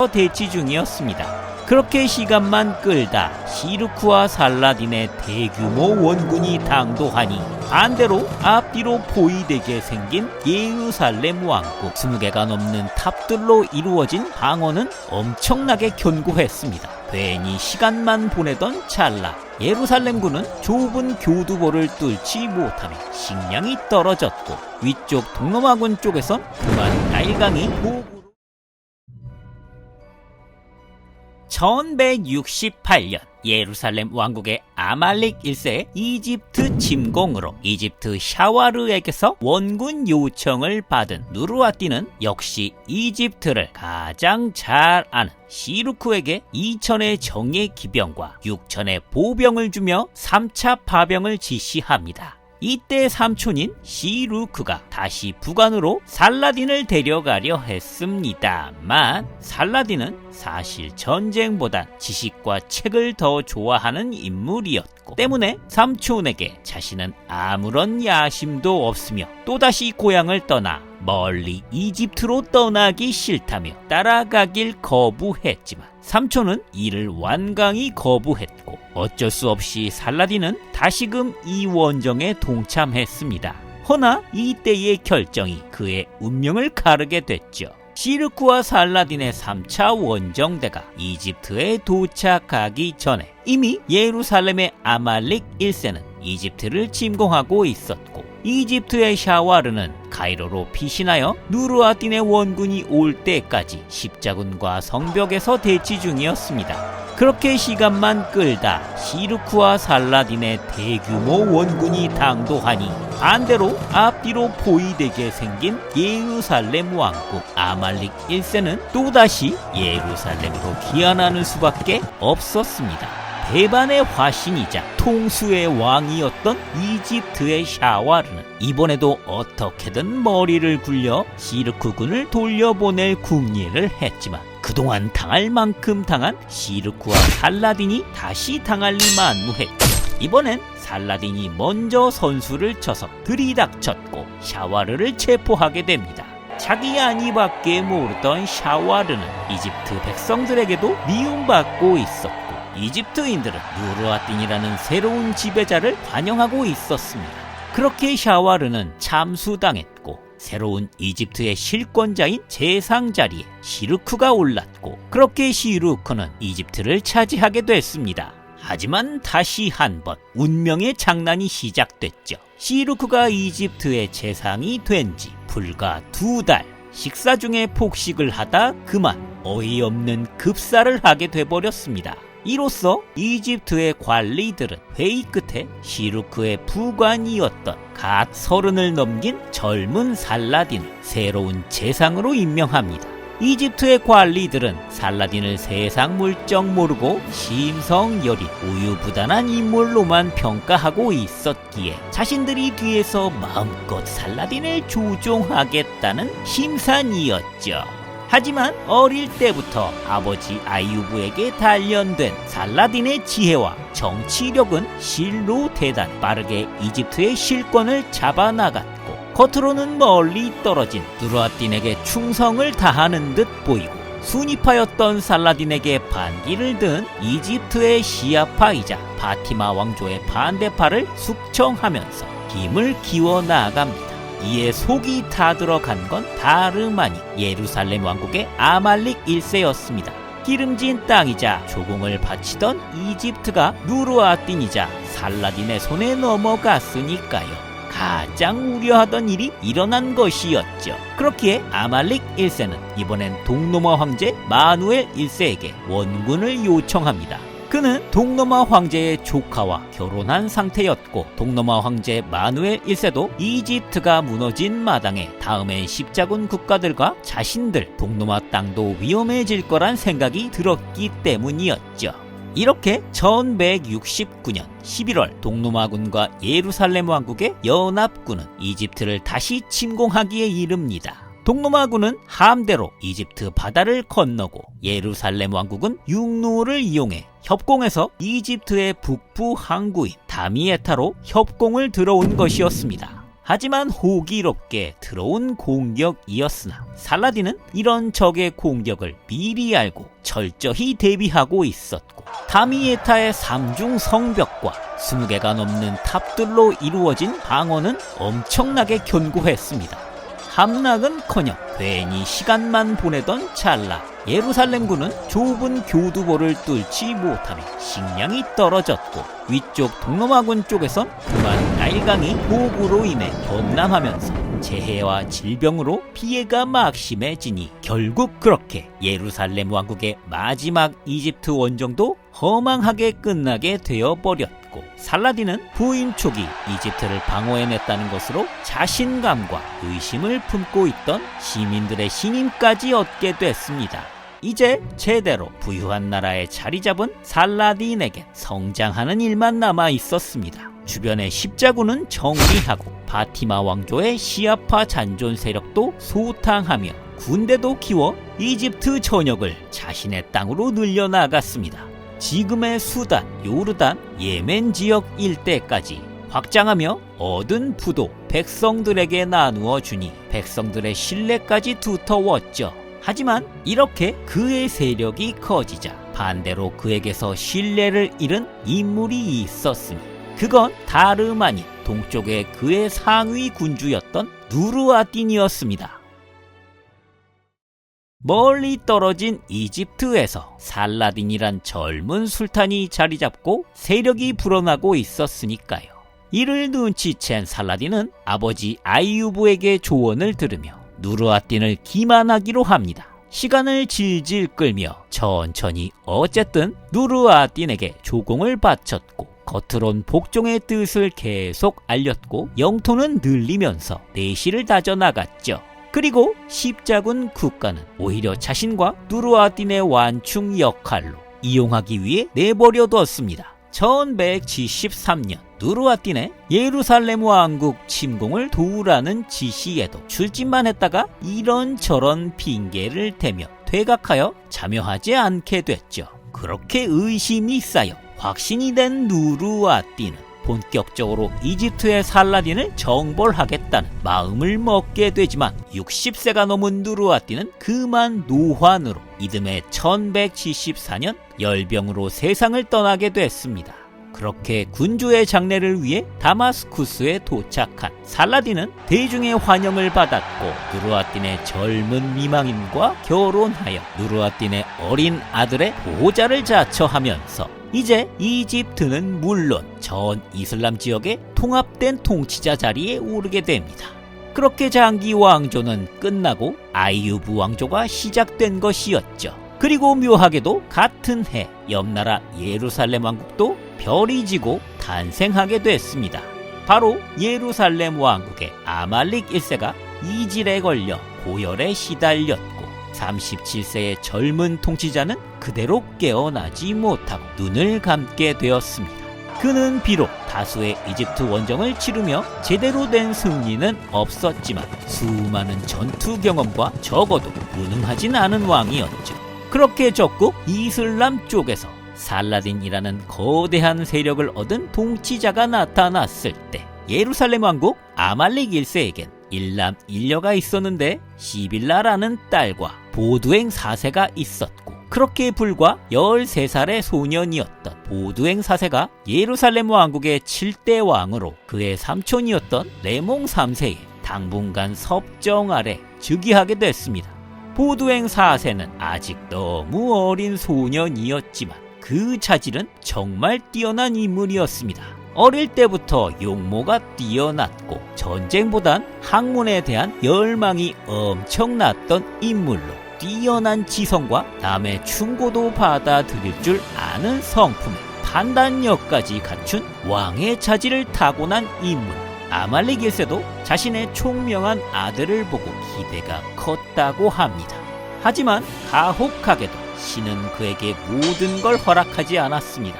대치 중이었습니다. 그렇게 시간만 끌다 시루크와 살라딘의 대규모 원군이 당도하니 반대로 앞뒤로 포위되게 생긴 예루살렘 왕국 20개가 넘는 탑들로 이루어진 방어는 엄청나게 견고했습니다. 괜히 시간만 보내던 찰나 예루살렘군은 좁은 교두보를 뚫지 못하며 식량이 떨어졌고 위쪽 동로마군 쪽에선 그만 날강이 보고 1168년 예루살렘 왕국의 아말렉 1세의 이집트 침공으로 이집트 샤와르에게서 원군 요청을 받은 누르아띠는 역시 이집트를 가장 잘 아는 시루크에게 2천의 정예 기병과 6천의 보병을 주며 3차 파병을 지시합니다. 이때 삼촌인 시루크가 다시 북한으로 살라딘을 데려가려 했습니다만 살라딘은 사실 전쟁보단 지식과 책을 더 좋아하는 인물이었고 때문에 삼촌에게 자신은 아무런 야심도 없으며 또다시 고향을 떠나 멀리 이집트로 떠나기 싫다며 따라가길 거부했지만 삼촌은 이를 완강히 거부했고 어쩔 수 없이 살라딘은 다시금 이 원정에 동참했습니다. 허나 이때의 결정이 그의 운명을 가르게 됐죠. 시루크와 살라딘의 3차 원정대가 이집트에 도착하기 전에 이미 예루살렘의 아말렉 1세는 이집트를 침공하고 있었고 이집트의 샤와르는 카이로로 피신하여 누르아딘의 원군이 올 때까지 십자군과 성벽에서 대치 중이었습니다. 그렇게 시간만 끌다 시루크와 살라딘의 대규모 원군이 당도하니 반대로 앞뒤로 포위되게 생긴 예루살렘 왕국 아말렉 1세는 또다시 예루살렘으로 귀환하는 수밖에 없었습니다. 대반의 화신이자 통수의 왕이었던 이집트의 샤와르는 이번에도 어떻게든 머리를 굴려 시루크군을 돌려보낼 궁리를 했지만 그동안 당할 만큼 당한 시루크와 살라딘이 다시 당할 리 만무했고 이번엔 살라딘이 먼저 선수를 쳐서 들이닥쳤고 샤와르를 체포하게 됩니다. 자기 안위밖에 모르던 샤와르는 이집트 백성들에게도 미움받고 있었고 이집트인들은 누르아딘이라는 새로운 지배자를 환영하고 있었습니다. 그렇게 샤와르는 참수당했고 새로운 이집트의 실권자인 제상 자리에 시루크가 올랐고 그렇게 시루크는 이집트를 차지하게 됐습니다. 하지만 다시 한번 운명의 장난이 시작됐죠. 시루크가 이집트의 제상이 된 지 불과 2달 식사 중에 폭식을 하다 그만 어이없는 급사를 하게 돼버렸습니다. 이로써 이집트의 관리들은 회의 끝에 시루크의 부관이었던 갓 30을 넘긴 젊은 살라딘을 새로운 제상으로 임명합니다. 이집트의 관리들은 살라딘을 세상 물정 모르고 심성여린 우유부단한 인물로만 평가하고 있었기에 자신들이 뒤에서 마음껏 살라딘을 조종하겠다는 심산이었죠. 하지만 어릴 때부터 아버지 아유브에게 단련된 살라딘의 지혜와 정치력은 실로 대단 빠르게 이집트의 실권을 잡아나갔고 겉으로는 멀리 떨어진 누르아딘에게 충성을 다하는 듯 보이고 순위파였던 살라딘에게 반기를 든 이집트의 시아파이자 바티마 왕조의 반대파를 숙청하면서 힘을 키워 나아갑니다. 이에 속이 다 들어간 건 다름 아닌 예루살렘 왕국의 아말렉 1세였습니다. 기름진 땅이자 조공을 바치던 이집트가 누르아딘이자 살라딘의 손에 넘어갔으니까요. 가장 우려하던 일이 일어난 것이었죠. 그렇기에 아말렉 1세는 이번엔 동로마 황제 마누엘 1세에게 원군을 요청합니다. 그는 동로마 황제의 조카와 결혼한 상태였고 동로마 황제 마누엘 1세도 이집트가 무너진 마당에 다음엔 십자군 국가들과 자신들 동로마 땅도 위험해질 거란 생각이 들었기 때문이었죠. 이렇게 1169년 11월 동로마군과 예루살렘 왕국의 연합군은 이집트를 다시 침공하기에 이릅니다. 동로마군은 함대로 이집트 바다를 건너고 예루살렘 왕국은 육로를 이용해 협공해서 이집트의 북부 항구인 다미에타로 협공을 들어온 것이었습니다. 하지만 호기롭게 들어온 공격이었으나 살라딘은 이런 적의 공격을 미리 알고 철저히 대비하고 있었고, 다미에타의 3중 성벽과 20개가 넘는 탑들로 이루어진 방어는 엄청나게 견고했습니다. 함락은커녕 괜히 시간만 보내던 찰나 예루살렘군은 좁은 교두보를 뚫지 못하며 식량이 떨어졌고, 위쪽 동로마군 쪽에선 그만 나일강이 폭우로 인해 범람하면서 재해와 질병으로 피해가 막심해지니 결국 그렇게 예루살렘 왕국의 마지막 이집트 원정도 허망하게 끝나게 되어버렸고, 살라딘은 부임 초기 이집트를 방어해냈다는 것으로 자신감과 의심을 품고 있던 시민들의 신임까지 얻게 됐습니다. 이제 제대로 부유한 나라에 자리 잡은 살라딘에겐 성장하는 일만 남아 있었습니다. 주변의 십자군은 정리하고 파티마 왕조의 시아파 잔존 세력도 소탕하며 군대도 키워 이집트 전역을 자신의 땅으로 늘려나갔습니다. 지금의 수단, 요르단, 예멘 지역 일대까지 확장하며 얻은 부도 백성들에게 나누어 주니 백성들의 신뢰까지 두터웠죠. 하지만 이렇게 그의 세력이 커지자 반대로 그에게서 신뢰를 잃은 인물이 있었으니 그건 다름 아닌 동쪽의 그의 상위 군주였던 누르아딘이었습니다. 멀리 떨어진 이집트에서 살라딘이란 젊은 술탄이 자리 잡고 세력이 불어나고 있었으니까요. 이를 눈치챈 살라딘은 아버지 아이유브에게 조언을 들으며 누르아딘을 기만하기로 합니다. 시간을 질질 끌며 천천히 어쨌든 누르아딘에게 조공을 바쳤고, 겉으론 복종의 뜻을 계속 알렸고 영토는 늘리면서 내실을 다져나갔죠. 그리고 십자군 국가는 오히려 자신과 누르아딘의 완충 역할로 이용하기 위해 내버려뒀습니다. 1173년 누르아딘의 예루살렘 왕국 침공을 도우라는 지시에도 출진만 했다가 이런저런 핑계를 대며 퇴각하여 참여하지 않게 됐죠. 그렇게 의심이 쌓여 확신이 된 누르아딘은 본격적으로 이집트의 살라딘을 정벌하겠다는 마음을 먹게 되지만 60세가 넘은 누르아딘은 그만 노환으로 이듬해 1174년 열병으로 세상을 떠나게 됐습니다. 그렇게 군주의 장례를 위해 다마스쿠스에 도착한 살라딘은 대중의 환영을 받았고, 누르아딘의 젊은 미망인과 결혼하여 누르아딘의 어린 아들의 보호자를 자처하면서 이제 이집트는 물론 전 이슬람 지역의 통합된 통치자 자리에 오르게 됩니다. 그렇게 장기 왕조는 끝나고 아이유브 왕조가 시작된 것이었죠. 그리고 묘하게도 같은 해 옆나라 예루살렘 왕국도 별이 지고 탄생하게 됐습니다. 바로 예루살렘 왕국의 아말릭 1세가 이질에 걸려 고열에 시달렸고, 37세의 젊은 통치자는 그대로 깨어나지 못하고 눈을 감게 되었습니다. 그는 비록 다수의 이집트 원정을 치르며 제대로 된 승리는 없었지만 수많은 전투 경험과 적어도 무능하진 않은 왕이었죠. 그렇게 적국 이슬람 쪽에서 살라딘이라는 거대한 세력을 얻은 통치자가 나타났을 때 예루살렘 왕국 아말릭 1세에겐 일남 일녀가 있었는데 시빌라라는 딸과 보두행 4세가 있었고, 그렇게 불과 13살의 소년이었던 보두행 4세가 예루살렘 왕국의 7대 왕으로 그의 삼촌이었던 레몽 3세의 당분간 섭정 아래 즉위하게 됐습니다. 보두행 4세는 아직 너무 어린 소년이었지만 그 자질은 정말 뛰어난 인물이었습니다. 어릴 때부터 용모가 뛰어났고 전쟁보단 학문에 대한 열망이 엄청났던 인물로 뛰어난 지성과 남의 충고도 받아들일 줄 아는 성품에 판단력까지 갖춘 왕의 자질을 타고난 인물. 아말릭 1세도 자신의 총명한 아들을 보고 기대가 컸다고 합니다. 하지만 가혹하게도 신은 그에게 모든 걸 허락하지 않았습니다.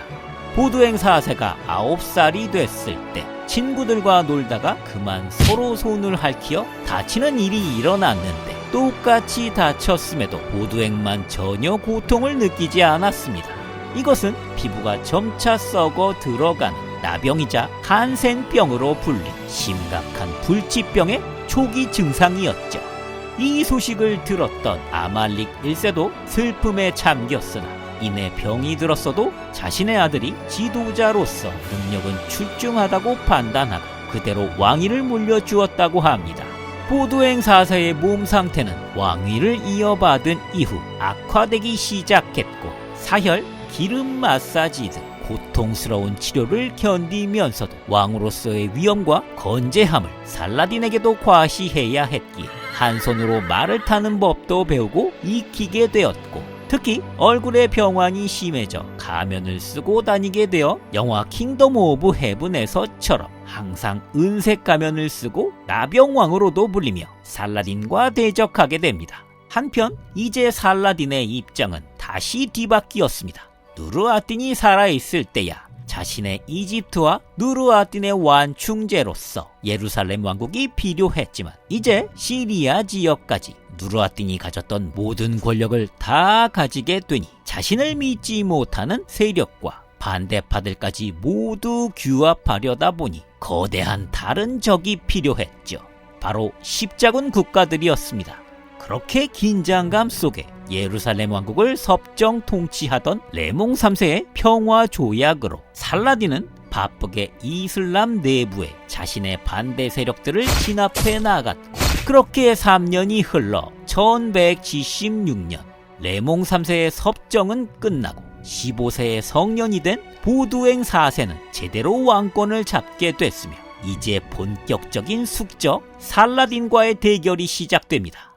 보두행 4세가 9살이 됐을 때 친구들과 놀다가 그만 서로 손을 핥히어 다치는 일이 일어났는데, 똑같이 다쳤음에도 보두행만 전혀 고통을 느끼지 않았습니다. 이것은 피부가 점차 썩어 들어가는 나병이자 한센병으로 불린 심각한 불치병의 초기 증상이었죠. 이 소식을 들었던 아말릭 1세도 슬픔에 잠겼으나 이내 병이 들었어도 자신의 아들이 지도자로서 능력은 출중하다고 판단하고 그대로 왕위를 물려주었다고 합니다. 보두행 4세의 몸 상태는 왕위를 이어받은 이후 악화되기 시작했고 사혈, 기름 마사지 등 고통스러운 치료를 견디면서도 왕으로서의 위엄과 건재함을 살라딘에게도 과시해야 했기에 한 손으로 말을 타는 법도 배우고 익히게 되었고 특히 얼굴의 병환이 심해져 가면을 쓰고 다니게 되어 영화 킹덤 오브 헤븐에서처럼 항상 은색 가면을 쓰고 나병왕으로도 불리며 살라딘과 대적하게 됩니다. 한편 이제 살라딘의 입장은 다시 뒤바뀌었습니다. 누르아딘이 살아있을 때야 자신의 이집트와 누르아딘의 완충제로서 예루살렘 왕국이 필요했지만 이제 시리아 지역까지 누르아딘이 가졌던 모든 권력을 다 가지게 되니 자신을 믿지 못하는 세력과 반대파들까지 모두 규합하려다 보니 거대한 다른 적이 필요했죠. 바로 십자군 국가들이었습니다. 그렇게 긴장감 속에 예루살렘 왕국을 섭정 통치하던 레몽 3세의 평화 조약으로 살라딘은 바쁘게 이슬람 내부에 자신의 반대 세력들을 진압해 나갔고 그렇게 3년이 흘러 1176년 레몽 3세의 섭정은 끝나고 15세의 성년이 된 보두행 4세는 제대로 왕권을 잡게 됐으며 이제 본격적인 숙적 살라딘과의 대결이 시작됩니다.